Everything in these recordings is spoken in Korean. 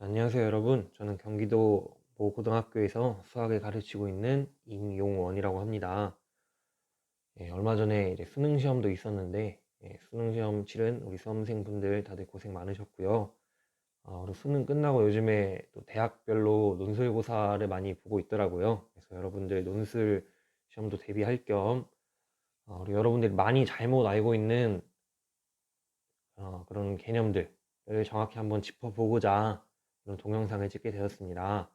안녕하세요, 여러분. 저는 경기도 모 고등학교에서 수학을 가르치고 있는 임용원이라고 합니다. 얼마 전에 이제 수능 시험도 있었는데, 수능 시험 치른 우리 수험생분들 다들 고생 많으셨고요. 우리 수능 끝나고 요즘에 또 대학별로 논술고사를 많이 보고 있더라고요. 그래서 여러분들 논술 시험도 대비할 겸, 우리 여러분들이 많이 잘못 알고 있는 그런 개념들을 정확히 한번 짚어보고자 그런 동영상을 찍게 되었습니다.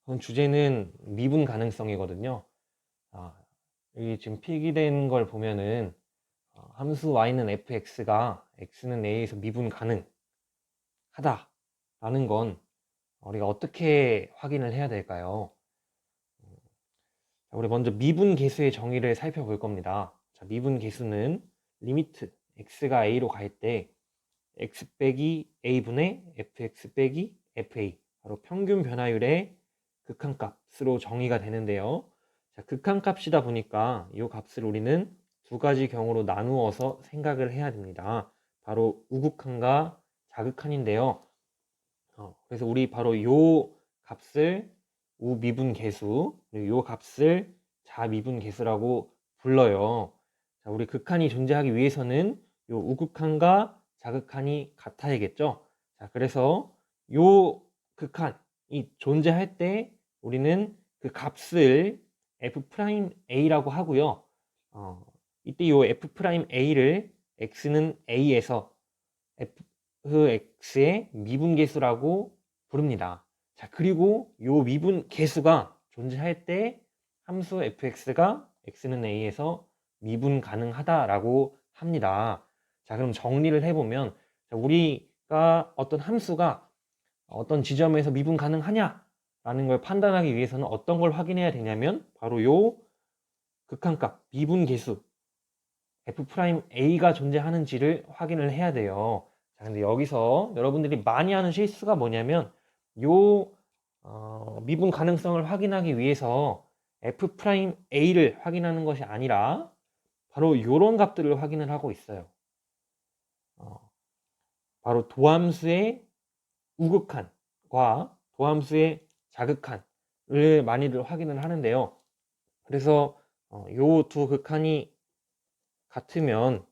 그럼 주제는 미분 가능성이거든요. 아, 여기 지금 필기된 걸 보면은 함수 y는 fx가 x는 a에서 미분 가능하다라는 건 우리가 어떻게 확인을 해야 될까요? 자, 우리 먼저 미분 계수의 정의를 살펴볼 겁니다. 자, 미분 계수는 리미트 x가 a로 갈 때 x 빼기 a분의 fx 빼기 fa, 바로 평균 변화율의 극한값으로 정의가 되는데요. 자, 극한값이다 보니까 이 값을 우리는 두 가지 경우로 나누어서 생각을 해야 됩니다. 바로 우극한과 자극한인데요. 그래서 우리 바로 이 값을 우미분 계수, 그리고 이 값을 자미분 계수라고 불러요. 자, 우리 극한이 존재하기 위해서는 이 우극한과 자극한이 같아야겠죠. 자, 그래서 이 극한이 존재할 때 우리는 그 값을 f'a라고 하고요. 이때 이 f'a를 x는 a에서 fx의 미분계수라고 부릅니다. 자, 그리고 이 미분계수가 존재할 때 함수 fx가 x는 a에서 미분 가능하다라고 합니다. 자, 그럼 정리를 해보면 우리가 어떤 함수가 어떤 지점에서 미분 가능하냐라는 걸 판단하기 위해서는 어떤 걸 확인해야 되냐면 바로 요 극한값 미분계수 f'a가 존재하는지를 확인을 해야 돼요. 자, 근데 여기서 여러분들이 많이 하는 실수가 뭐냐면 요 미분 가능성을 확인하기 위해서 f'a를 확인하는 것이 아니라 바로 요런 값들을 확인을 하고 있어요. 바로 도함수의 우극한과 도함수의 자극한을 많이들 확인을 하는데요. 그래서 요 두 극한이 같으면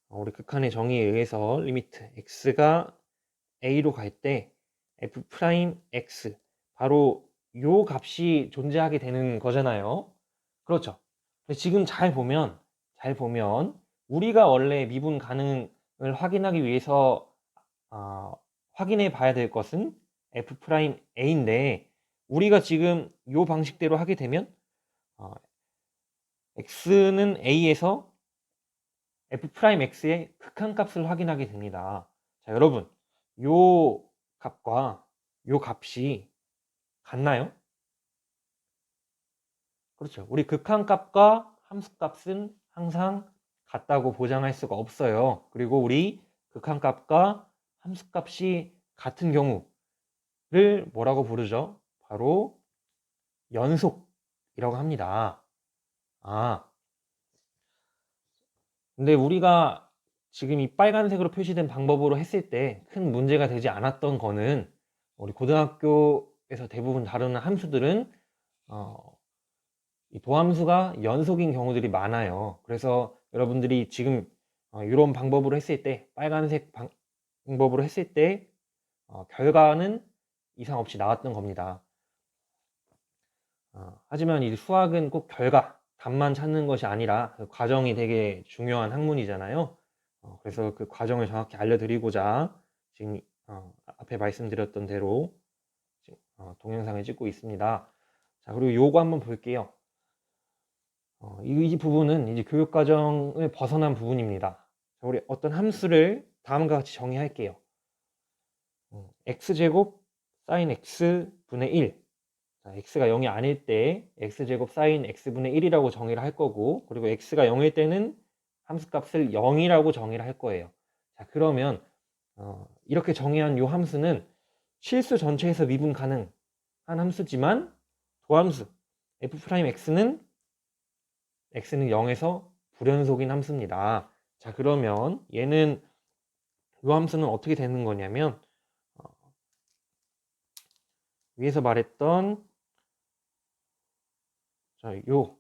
우리 극한의 정의에 의해서 리미트 x가 a로 갈 때 f'x, 바로 요 값이 존재하게 되는 거잖아요. 그렇죠. 근데 지금 잘 보면 우리가 원래 미분 가능을 확인하기 위해서 확인해 봐야 될 것은 f'a인데 우리가 지금 요 방식대로 하게 되면 x는 a에서 f'x의 극한값을 확인하게 됩니다. 자, 여러분, 요 값과 요 값이 같나요? 그렇죠. 우리 극한값과 함수값은 항상 같다고 보장할 수가 없어요. 그리고 우리 극한값과 함수값이 같은 경우를 뭐라고 부르죠? 바로 연속이라고 합니다. 근데 우리가 지금 이 빨간색으로 표시된 방법으로 했을 때 큰 문제가 되지 않았던 거는 우리 고등학교에서 대부분 다루는 함수들은 이 도함수가 연속인 경우들이 많아요. 그래서 여러분들이 지금 이런 방법으로 했을 때 빨간색 방법으로 했을 때 결과는 이상 없이 나왔던 겁니다. 하지만 이 수학은 꼭 결과, 답만 찾는 것이 아니라 그 과정이 되게 중요한 학문이잖아요. 그래서 그 과정을 정확히 알려드리고자 지금 앞에 말씀드렸던 대로 동영상을 찍고 있습니다. 자, 그리고 요거 한번 볼게요. 이 부분은 이제 교육과정을 벗어난 부분입니다. 자, 우리 어떤 함수를 다음과 같이 정의할게요. x제곱 sin x분의 1. 자, x가 0이 아닐 때 x제곱 sin x분의 1이라고 정의를 할 거고, 그리고 x가 0일 때는 함수값을 0이라고 정의를 할 거예요. 자, 그러면 이렇게 정의한 이 함수는 실수 전체에서 미분 가능한 함수지만 도함수 f'x는 0에서 불연속인 함수입니다. 자, 그러면 얘는 이 함수는 어떻게 되는 거냐면 위에서 말했던 요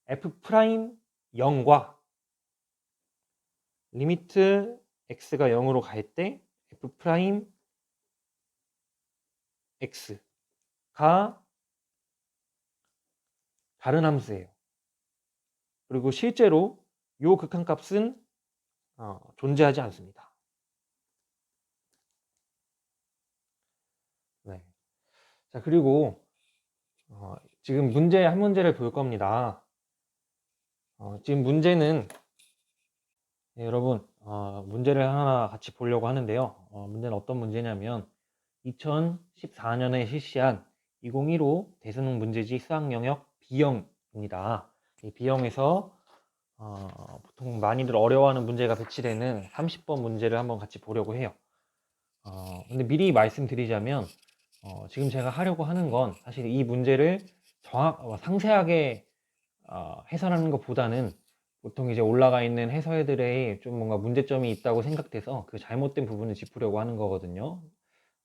f 프라임 0과 리미트 x가 0으로 갈 때 f 프라임 x가 다른 함수예요. 그리고 실제로 요 극한값은 존재하지 않습니다. 네. 자, 그리고 지금 문제 한 문제를 볼 겁니다. 지금 문제는 네, 여러분 문제를 하나 같이 보려고 하는데요. 문제는 어떤 문제냐면 2014년에 실시한 2015 대수능 문제지 수학 영역 B형입니다. 이 B형에서 보통 많이들 어려워하는 문제가 배치되는 30번 문제를 한번 같이 보려고 해요. 근데 미리 말씀드리자면 지금 제가 하려고 하는 건 사실 이 문제를 상세하게 해설하는 것보다는 보통 이제 올라가 있는 해설들에 좀 뭔가 문제점이 있다고 생각돼서 그 잘못된 부분을 짚으려고 하는 거거든요.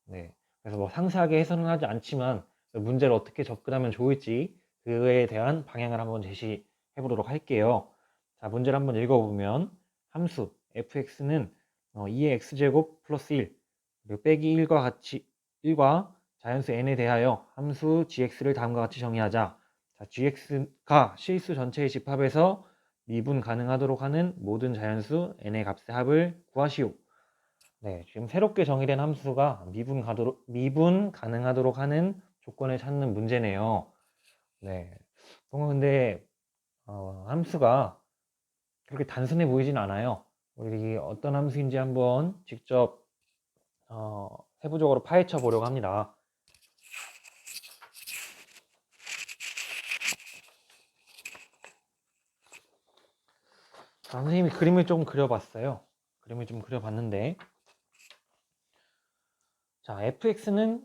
네. 그래서 뭐 상세하게 해설은 하지 않지만 문제를 어떻게 접근하면 좋을지 그에 대한 방향을 한번 제시해 보도록 할게요. 자, 문제를 한번 읽어보면 함수 fx는 2의 x제곱 플러스 1 그리고 빼기 1과 자연수 n에 대하여 함수 gx를 다음과 같이 정의하자. 자, gx가 실수 전체의 집합에서 미분 가능하도록 하는 모든 자연수 n의 값의 합을 구하시오. 네, 지금 새롭게 정의된 함수가 미분 가능하도록 하는 조건을 찾는 문제네요. 네, 근데 함수가 그렇게 단순해 보이진 않아요. 우리 어떤 함수인지 한번 직접 세부적으로 파헤쳐 보려고 합니다. 선생님이 그림을 좀 그려봤어요. 그림을 좀 그려봤는데, 자, fx는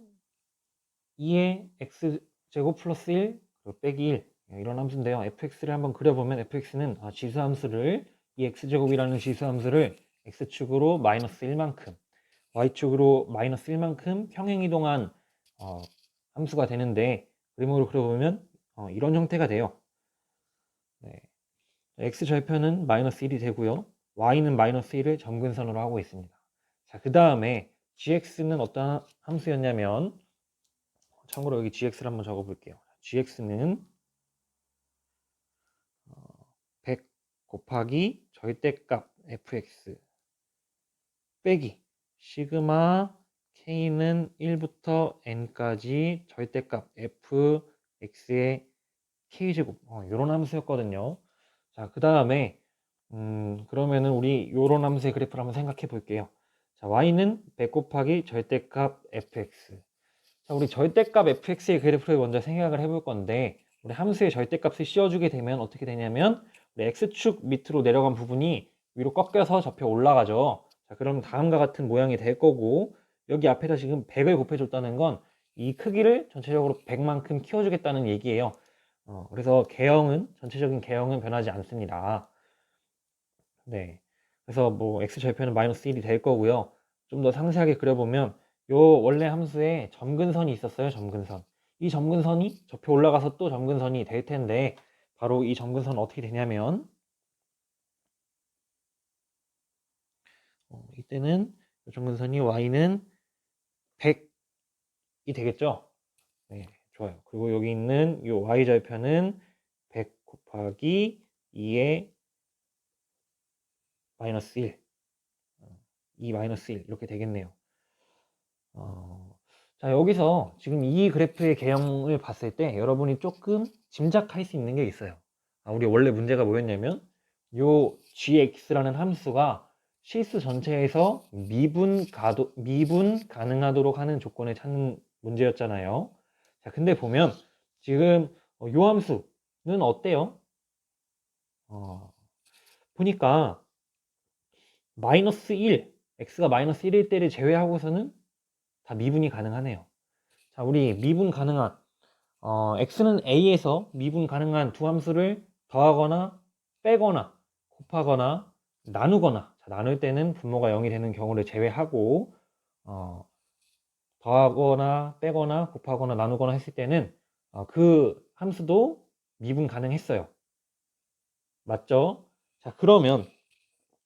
2의 x제곱 플러스 1 그리고 빼기 1 이런 함수인데요. fx를 한번 그려보면 fx는 지수함수를 이 x제곱이라는 지수함수를 x축으로 마이너스 1만큼 y축으로 마이너스 1만큼 평행이동한 함수가 되는데 그림으로 그려보면 이런 형태가 돼요. 네. x절편은 마이너스 1이 되고요. y는 마이너스 1을 점근선으로 하고 있습니다. 자, 그 다음에 gx는 어떤 함수였냐면 참고로 여기 gx를 한번 적어 볼게요. gx는 100 곱하기 절대값 fx 빼기 시그마 k는 1부터 n까지 절대값 fx의 k제곱 이런 함수였거든요. 자, 그 다음에 그러면은 우리 요런 함수의 그래프를 한번 생각해 볼게요. 자, y는 100 곱하기 절대값 fx. 자, 우리 절대값 fx의 그래프를 먼저 생각을 해볼 건데 우리 함수의 절대값을 씌워주게 되면 어떻게 되냐면 우리 x축 밑으로 내려간 부분이 위로 꺾여서 접혀 올라가죠. 자, 그럼 다음과 같은 모양이 될 거고 여기 앞에다 지금 100을 곱해줬다는 건 이 크기를 전체적으로 100만큼 키워주겠다는 얘기예요. 그래서 전체적인 개형은 변하지 않습니다. 네. 그래서 뭐 x절편은 마이너스 1이 될 거고요. 좀 더 상세하게 그려보면 요 원래 함수에 점근선이 있었어요. 점근선. 이 점근선이 접혀 올라가서 또 점근선이 될 텐데 바로 이 점근선은 어떻게 되냐면 이때는 이 점근선이 y는 100이 되겠죠. 네, 좋아요. 그리고 여기 있는 이 y절편은 100 곱하기 2의 마이너스 1 2 마이너스 1 이렇게 되겠네요. 자, 여기서 지금 이 그래프의 개형을 봤을 때 여러분이 조금 짐작할 수 있는 게 있어요. 우리 원래 문제가 뭐였냐면 요 gx라는 함수가 실수 전체에서 미분 가능하도록 하는 조건을 찾는 문제였잖아요. 자, 근데 보면 지금 요 함수는 어때요? 보니까 마이너스 1, x가 마이너스 1일 때를 제외하고서는 다 미분이 가능하네요. 자, 우리 미분 가능한 x는 a에서 미분 가능한 두 함수를 더하거나 빼거나 곱하거나 나누거나 자, 나눌 때는 분모가 0이 되는 경우를 제외하고 더하거나 빼거나 곱하거나 나누거나 했을 때는 그 함수도 미분 가능했어요. 맞죠? 자, 그러면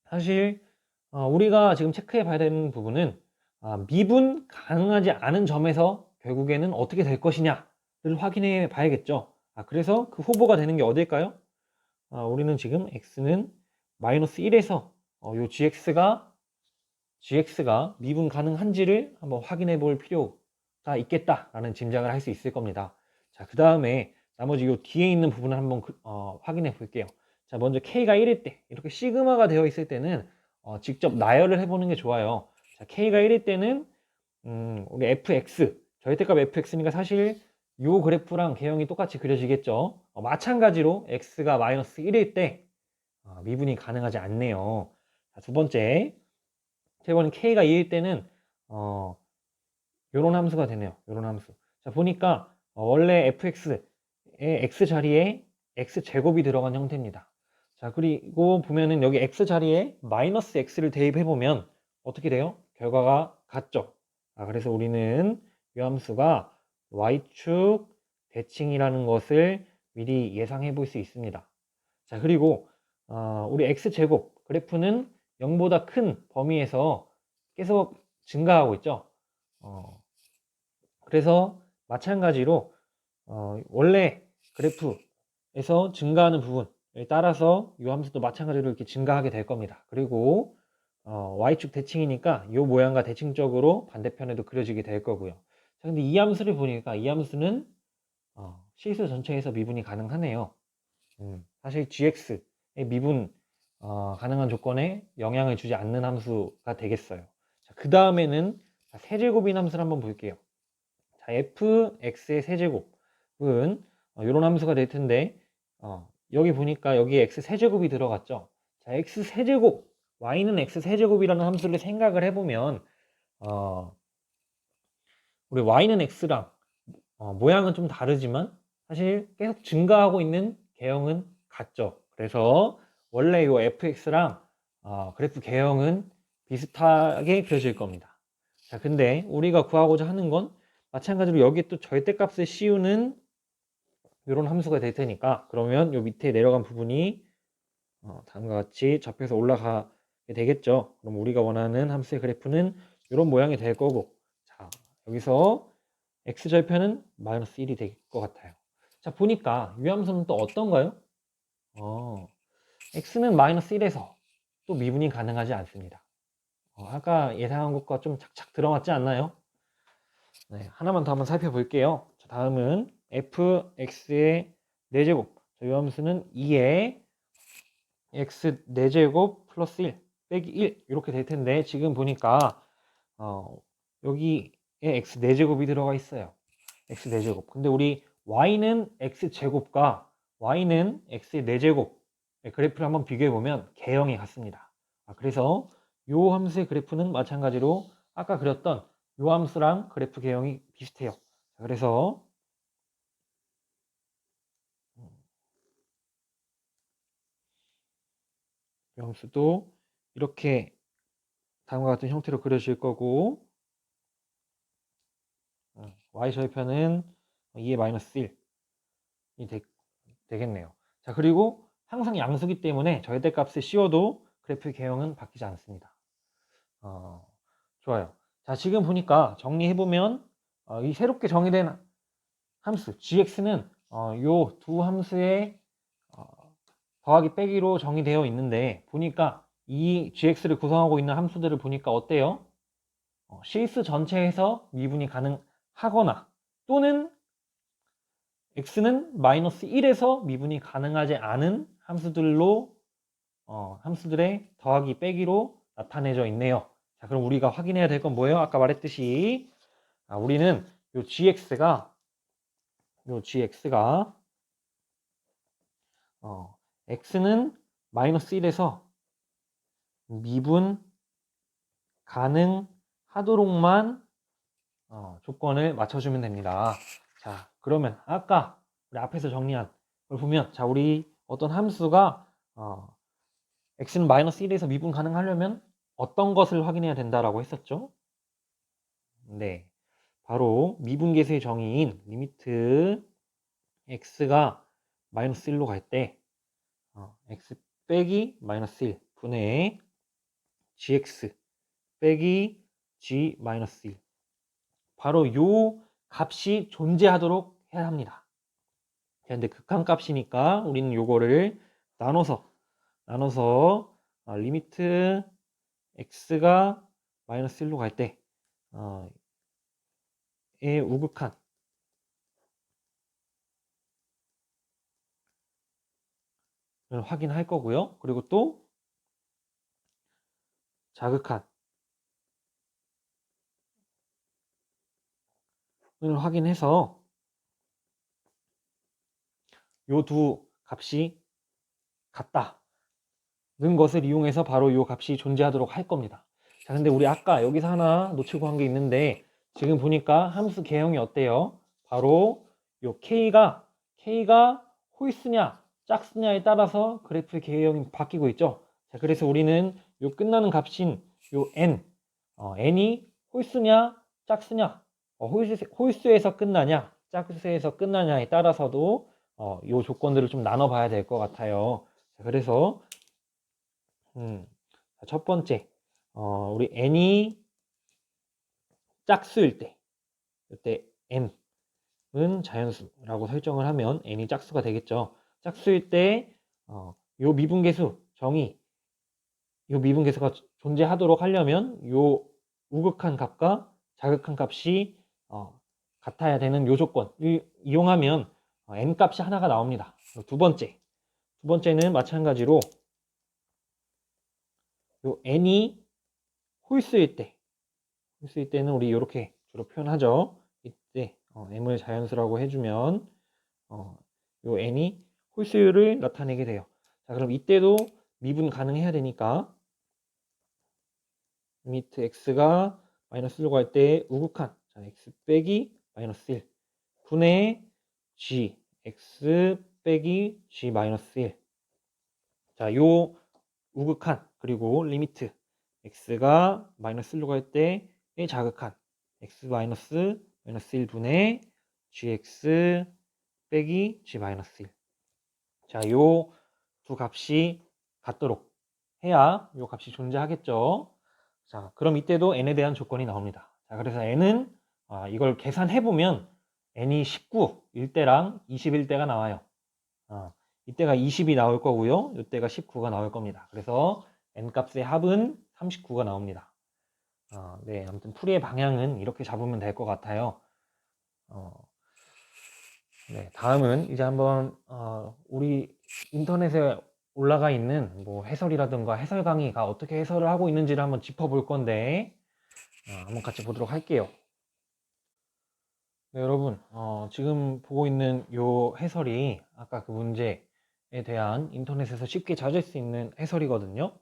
사실 우리가 지금 체크해 봐야 되는 부분은 미분 가능하지 않은 점에서 결국에는 어떻게 될 것이냐를 확인해 봐야겠죠. 그래서 그 후보가 되는 게 어딜까요? 우리는 지금 x는 마이너스 1에서 요 gx가 미분 가능한지를 한번 확인해 볼 필요가 있겠다라는 짐작을 할 수 있을 겁니다. 자, 그 다음에 나머지 요 뒤에 있는 부분을 한번 확인해 볼게요. 자, 먼저 k가 1일 때 이렇게 시그마가 되어 있을 때는 직접 나열을 해보는 게 좋아요. 자, k가 1일 때는 우리 fx 절대값 fx니까 사실 요 그래프랑 개형이 똑같이 그려지겠죠. 마찬가지로 x가 마이너스 1일 때 미분이 가능하지 않네요. 자, 두 번째 번은 k가 2일 때는 요런 함수가 되네요. 요런 함수. 자, 보니까 원래 fx의 x 자리에 x 제곱이 들어간 형태입니다. 자, 그리고 보면은 여기 x 자리에 마이너스 x를 대입해 보면 어떻게 돼요? 결과가 같죠. 그래서 우리는 이 함수가 y축 대칭이라는 것을 미리 예상해 볼 수 있습니다. 자, 그리고 우리 x제곱 그래프는 0보다 큰 범위에서 계속 증가하고 있죠. 그래서 마찬가지로 원래 그래프에서 증가하는 부분에 따라서 이 함수도 마찬가지로 이렇게 증가하게 될 겁니다. 그리고 y축 대칭이니까 이 모양과 대칭적으로 반대편에도 그려지게 될 거고요. 자, 근데 이 함수를 보니까 이 함수는 실수 전체에서 미분이 가능하네요. 사실 gx의 미분 가능한 조건에 영향을 주지 않는 함수가 되겠어요. 그 다음에는 세제곱인 함수를 한번 볼게요. 자, fx의 세제곱은 이런 함수가 될 텐데 여기 보니까 여기에 x 세제곱이 들어갔죠. 자, x 세제곱 y는 x 세제곱이라는 함수를 생각을 해보면 우리 y는 x랑 모양은 좀 다르지만 사실 계속 증가하고 있는 개형은 같죠. 그래서 원래 이 fx랑 그래프 개형은 비슷하게 그려질 겁니다. 자, 근데 우리가 구하고자 하는 건 마찬가지로 여기에 또 절대값을 씌우는 이런 함수가 될 테니까 그러면 요 밑에 내려간 부분이 다음과 같이 접해서 올라가게 되겠죠. 그럼 우리가 원하는 함수의 그래프는 이런 모양이 될 거고, 자, 여기서 x절편은 마이너스 1이 될 것 같아요. 자, 보니까 이 함수는 또 어떤가요? x는 마이너스 1에서 또 미분이 가능하지 않습니다. 아까 예상한 것과 좀 착착 들어맞지 않나요? 네, 하나만 더 한번 살펴볼게요. 자, 다음은 fx의 4제곱. 이 함수는 2의 x 4제곱 플러스 1 빼기 1 이렇게 될 텐데 지금 보니까 여기에 x 4제곱이 들어가 있어요. x 4제곱. 근데 우리 y는 x제곱과 y는 x의 4제곱 그래프를 한번 비교해 보면 개형이 같습니다. 그래서 이 함수의 그래프는 마찬가지로 아까 그렸던 이 함수랑 그래프 개형이 비슷해요. 그래서 이 함수도 이렇게 다음과 같은 형태로 그려질 거고 y절편은 2의 마이너스 1이 되겠네요. 자, 그리고 항상 양수기 때문에 절대값을 씌워도 그래프 개형은 바뀌지 않습니다. 좋아요. 자, 지금 보니까 정리해보면 이 새롭게 정의된 함수 gx는 요 두 함수의 더하기 빼기로 정의되어 있는데 보니까 이 gx를 구성하고 있는 함수들을 보니까 어때요? 실수 전체에서 미분이 가능하거나 또는 x는 마이너스 1에서 미분이 가능하지 않은 함수들로 함수들의 더하기 빼기로 나타내져 있네요. 자, 그럼 우리가 확인해야 될 건 뭐예요? 아까 말했듯이 우리는 요 gx가 x는 마이너스 1에서 미분 가능하도록만 조건을 맞춰주면 됩니다. 자, 그러면 아까 우리 앞에서 정리한 걸 보면 자, 우리 어떤 함수가 x는 마이너스 1에서 미분 가능하려면 어떤 것을 확인해야 된다라고 했었죠? 네, 바로 미분계수의 정의인 리미트 x가 마이너스 1로 갈 때 x 빼기 마이너스 1 분의 gx 빼기 g 마이너스 1, 바로 요 값이 존재하도록 해야 합니다. 근데 극한값이니까 우리는 요거를 나눠서 리미트 x가 마이너스 1로 갈 때 의 우극한을 확인할 거고요. 그리고 또 자극한을 확인해서 요 두 값이 같다는 것을 이용해서 바로 요 값이 존재하도록 할 겁니다. 자, 근데 우리 아까 여기서 하나 놓치고 한 게 있는데, 지금 보니까 함수 개형이 어때요? 바로 요 k가 홀수냐 짝수냐에 따라서 그래프의 개형이 바뀌고 있죠. 자, 그래서 우리는 요 끝나는 값인 요 n이 홀수냐 짝수냐, 홀수에서 끝나냐 짝수에서 끝나냐에 따라서도 요 조건들을 좀 나눠 봐야 될 것 같아요. 자, 그래서 첫 번째, 우리 n이 짝수일 때, 이때 n은 자연수라고 설정을 하면 n이 짝수가 되겠죠. 짝수일 때, 요 미분계수 정의, 요 미분계수가 존재하도록 하려면 요 우극한 값과 자극한 값이 같아야 되는 요 조건을 이용하면 n 값이 하나가 나옵니다. 두 번째는 마찬가지로 요 n이 홀수일 때는 우리 이렇게 주로 표현하죠. 이때 m을 자연수라고 해주면 요 n이 홀수율을 나타내게 돼요. 자, 그럼 이때도 미분 가능해야 되니까 리미트 x가 마이너스 1로 갈 때 우극한, 자, x 빼기 마이너스 1 분의 g, x 빼기 g 마이너스 1. 자, 요 우극한 그리고 리미트 x가 마이너스 1로 갈 때의 자극한 x 마이너스 1분의 gx 빼기 g 마이너스 1. 자, 요 두 값이 같도록 해야 요 값이 존재하겠죠. 자, 그럼 이때도 n에 대한 조건이 나옵니다. 자, 그래서 n은 이걸 계산해 보면 n이 19일 때랑 21일 때가 나와요. 이때가 20이 나올 거고요. 이때가 19가 나올 겁니다. 그래서 n값의 합은 39가 나옵니다. 네, 아무튼 풀이의 방향은 이렇게 잡으면 될 것 같아요. 네, 다음은 이제 한번 우리 인터넷에 올라가 있는 뭐 해설이라든가 해설 강의가 어떻게 해설을 하고 있는지를 한번 짚어볼 건데 한번 같이 보도록 할게요. 네, 여러분, 지금 보고 있는 요 해설이 아까 그 문제에 대한 인터넷에서 쉽게 찾을 수 있는 해설이거든요.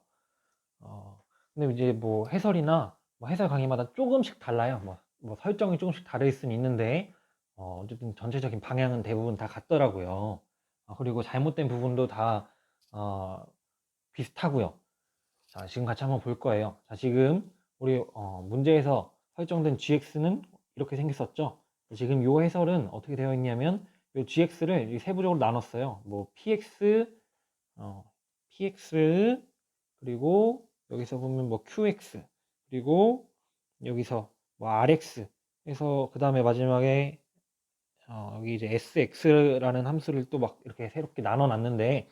근데 이제 뭐 해설이나 뭐 해설 강의마다 조금씩 달라요. 뭐 설정이 조금씩 다를 수는 있는데 어쨌든 전체적인 방향은 대부분 다 같더라고요. 그리고 잘못된 부분도 다 비슷하고요. 자, 지금 같이 한번 볼 거예요. 자, 지금 우리 문제에서 설정된 gx는 이렇게 생겼었죠. 지금 요 해설은 어떻게 되어 있냐면 요 gx를 세부적으로 나눴어요. 뭐 px, px 그리고 여기서 보면 뭐 qx 그리고 여기서 뭐 rx 해서 그 다음에 마지막에 여기 이제 sx라는 함수를 또 막 이렇게 새롭게 나눠 놨는데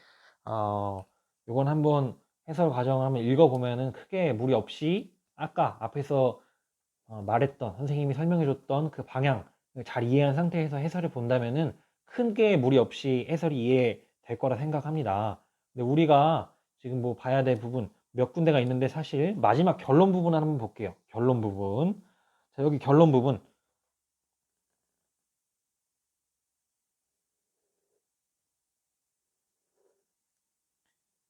요건 한번 해설 과정을 한번 읽어보면은 크게 무리 없이 아까 앞에서 말했던 선생님이 설명해 줬던 그 방향 잘 이해한 상태에서 해설을 본다면은 크게 무리 없이 해설이 이해될 거라 생각합니다. 근데 우리가 지금 뭐 봐야 될 부분 몇 군데가 있는데 사실 마지막 결론 부분 한번 볼게요. 결론 부분. 자, 여기 결론 부분.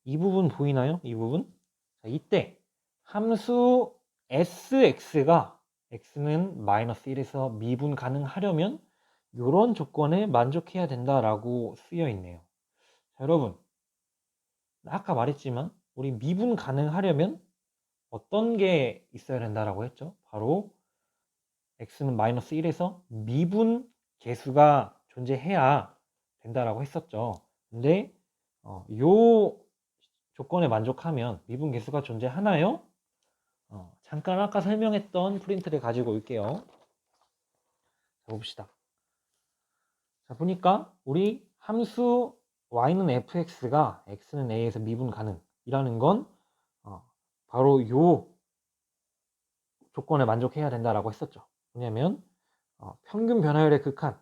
이 부분 보이나요? 이 부분? 자, 이때 함수 sx가 x는 마이너스 1에서 미분 가능하려면 이런 조건에 만족해야 된다라고 쓰여 있네요. 자, 여러분, 아까 말했지만 우리 미분 가능하려면 어떤 게 있어야 된다라고 했죠? 바로 x는 마이너스 1에서 미분 계수가 존재해야 된다라고 했었죠. 근데 요 조건에 만족하면 미분 계수가 존재하나요? 잠깐 아까 설명했던 프린트를 가지고 올게요. 자, 봅시다. 자, 보니까 우리 함수 y는 fx가 x는 a에서 미분 가능이라는 건 바로 요 조건에 만족해야 된다라고 했었죠. 왜냐면 평균 변화율의 극한이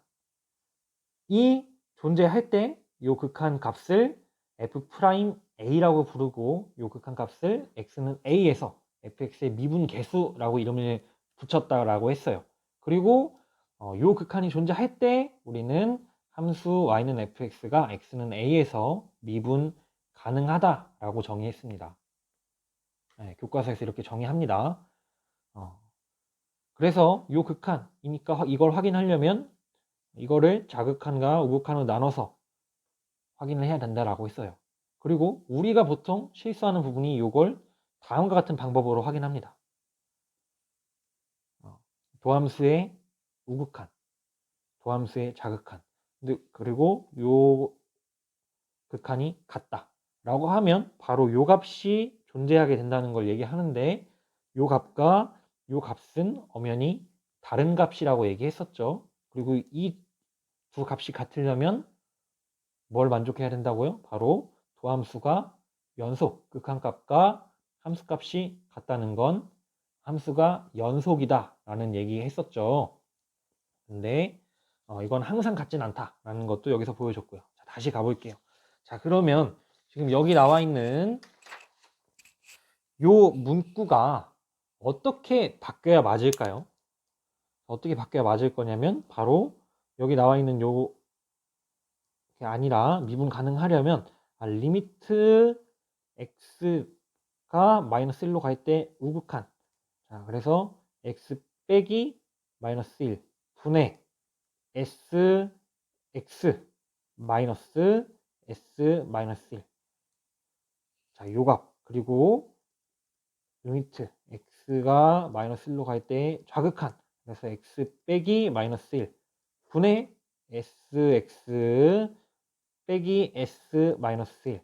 존재할 때 요 극한 값을 f'a라고 부르고 요 극한 값을 x는 a에서 fx의 미분 계수라고 이름을 붙였다라고 했어요. 그리고 요 극한이 존재할 때 우리는 함수 y는 fx가 x는 a에서 미분 가능하다라고 정의했습니다. 네, 교과서에서 이렇게 정의합니다. 그래서 요 극한이니까 이걸 확인하려면 이거를 자극한과 우극한으로 나눠서 확인을 해야 된다라고 했어요. 그리고 우리가 보통 실수하는 부분이 이걸 다음과 같은 방법으로 확인합니다. 도함수의 우극한, 도함수의 자극한, 그리고 요 극한이 같다 라고 하면 바로 요 값이 존재하게 된다는 걸 얘기하는데, 요 값과 요 값은 엄연히 다른 값이라고 얘기했었죠. 그리고 이 두 값이 같으려면 뭘 만족해야 된다고요? 바로 도함수가 연속, 극한값과 함수값이 같다는 건 함수가 연속이다 라는 얘기 했었죠. 근데 이건 항상 같진 않다 라는 것도 여기서 보여줬고요. 자, 다시 가볼게요. 자, 그러면 지금 여기 나와 있는 요 문구가 어떻게 바뀌어야 맞을까요? 어떻게 바뀌어야 맞을 거냐면 바로 여기 나와 있는 요 게 아니라 미분 가능하려면 리미트 x가 마이너스 1로 갈 때 우극한, 자, 그래서 x 빼기 마이너스 1 분의 s x 마이너스 s 마이너스 1, 자, 요 값, 그리고 리미트 x가 마이너스 1로 갈 때 좌극한, 그래서 x 빼기 마이너스 1 분의 sx 빼기 s 마이너스 1.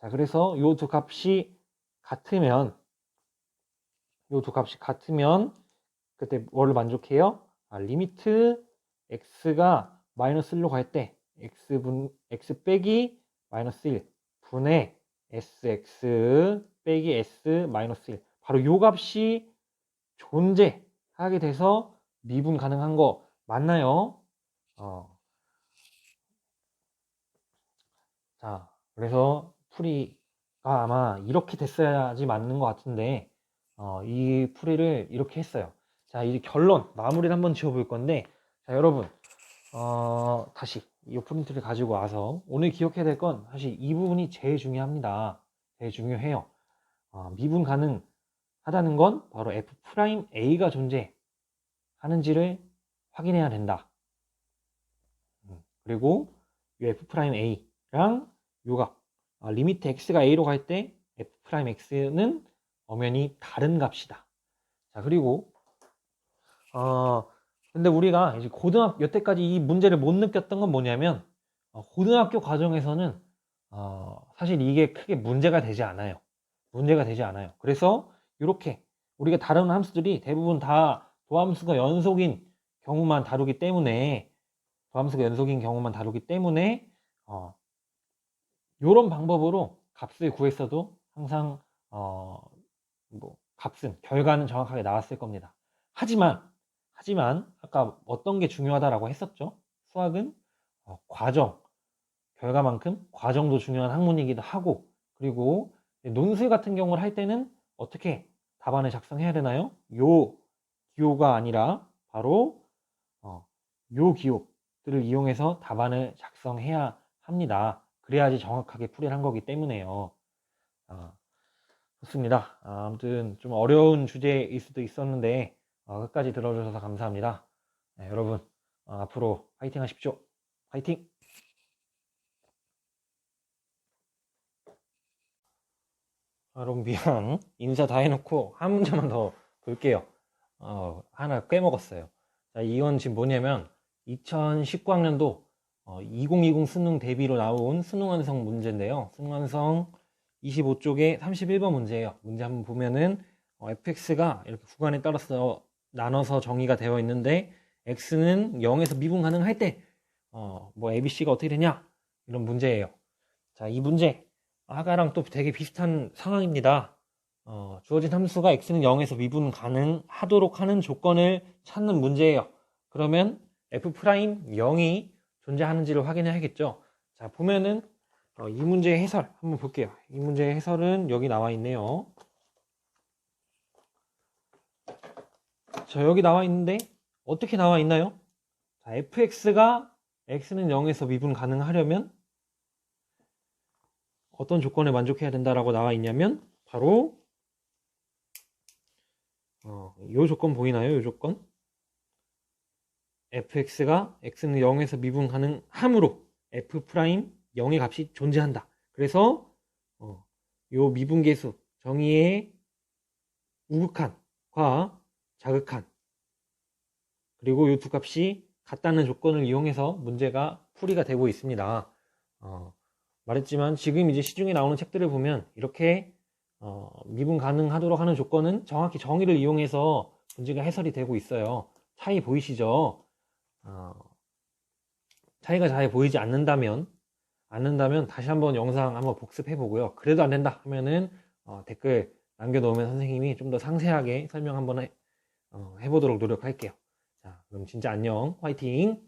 자, 그래서 요 두 값이 같으면 그때 뭐를 만족해요? 리미트 x가 마이너스 1로 갈 때 x 빼기 마이너스 1 분의 sx 빼기 s 마이너스 1, 바로 요 값이 존재하게 돼서 미분 가능한 거 맞나요? 자, 그래서 풀이가 아마 이렇게 됐어야지 맞는 것 같은데 이 풀이를 이렇게 했어요. 자, 이제 결론 마무리를 한번 지어볼 건데, 자, 여러분 다시 이 프린트를 가지고 와서 오늘 기억해야 될 건 사실 이 부분이 제일 중요합니다. 제일 중요해요. 미분 가능하다는 건 바로 f'a가 존재하는지를 확인해야 된다. 그리고 이 f'a랑 요값 리미트 x가 a로 갈 때 f'x는 엄연히 다른 값이다. 자, 그리고 근데 우리가 이제 고등학교 여태까지 이 문제를 못 느꼈던 건 뭐냐면 고등학교 과정에서는 사실 이게 크게 문제가 되지 않아요. 그래서 이렇게 우리가 다루는 함수들이 대부분 다 도함수가 연속인 경우만 다루기 때문에 이런 방법으로 값을 구했어도 항상 결과는 정확하게 나왔을 겁니다. 하지만 아까 어떤 게 중요하다라고 했었죠? 수학은 결과만큼 과정도 중요한 학문이기도 하고, 그리고 논술 같은 경우를 할 때는 어떻게 답안을 작성해야 되나요? 요 기호가 아니라 바로 요 기호들을 이용해서 답안을 작성해야 합니다. 그래야지 정확하게 풀이를 한 거기 때문에요. 좋습니다. 아무튼 좀 어려운 주제일 수도 있었는데 끝까지 들어주셔서 감사합니다. 네, 여러분 앞으로 화이팅 하십시오. 화이팅! 그럼 미안. 인사 다 해놓고 한 문제만 더 볼게요. 하나 깨먹었어요. 자, 이건 지금 뭐냐면 2019학년도 2020 수능 대비로 나온 수능 완성 문제인데요. 수능 완성 25쪽에 31번 문제예요. 문제 한번 보면은 fx가 이렇게 구간에 따라서 나눠서 정의가 되어 있는데 x는 0에서 미분 가능할 때 뭐 abc가 어떻게 되냐? 이런 문제예요. 자, 이 문제 아까랑 또 되게 비슷한 상황입니다. 주어진 함수가 x는 0에서 미분 가능하도록 하는 조건을 찾는 문제예요. 그러면 f'0이 존재하는지를 확인해야겠죠. 자, 보면은 이 문제의 해설 한번 볼게요. 이 문제의 해설은 여기 나와 있네요. 자, 여기 나와 있는데 어떻게 나와 있나요? 자, fx가 x는 0에서 미분 가능하려면 어떤 조건에 만족해야 된다라고 나와 있냐면 바로 요 조건 보이나요? 요 조건 fx가 x는 0에서 미분 가능하므로 f' 0의 값이 존재한다. 그래서 요 미분계수 정의의 우극한과 자극한 그리고 요 두 값이 같다는 조건을 이용해서 문제가 풀이가 되고 있습니다. 말했지만 지금 이제 시중에 나오는 책들을 보면 이렇게 미분 가능하도록 하는 조건은 정확히 정의를 이용해서 문제가 해설이 되고 있어요. 차이 보이시죠? 차이가 잘 보이지 않는다면 다시 한번 영상 한번 복습해 보고요. 그래도 안 된다 하면은 댓글 남겨놓으면 선생님이 좀 더 상세하게 설명 한번 해보도록 노력할게요. 자, 그럼 진짜 안녕, 화이팅!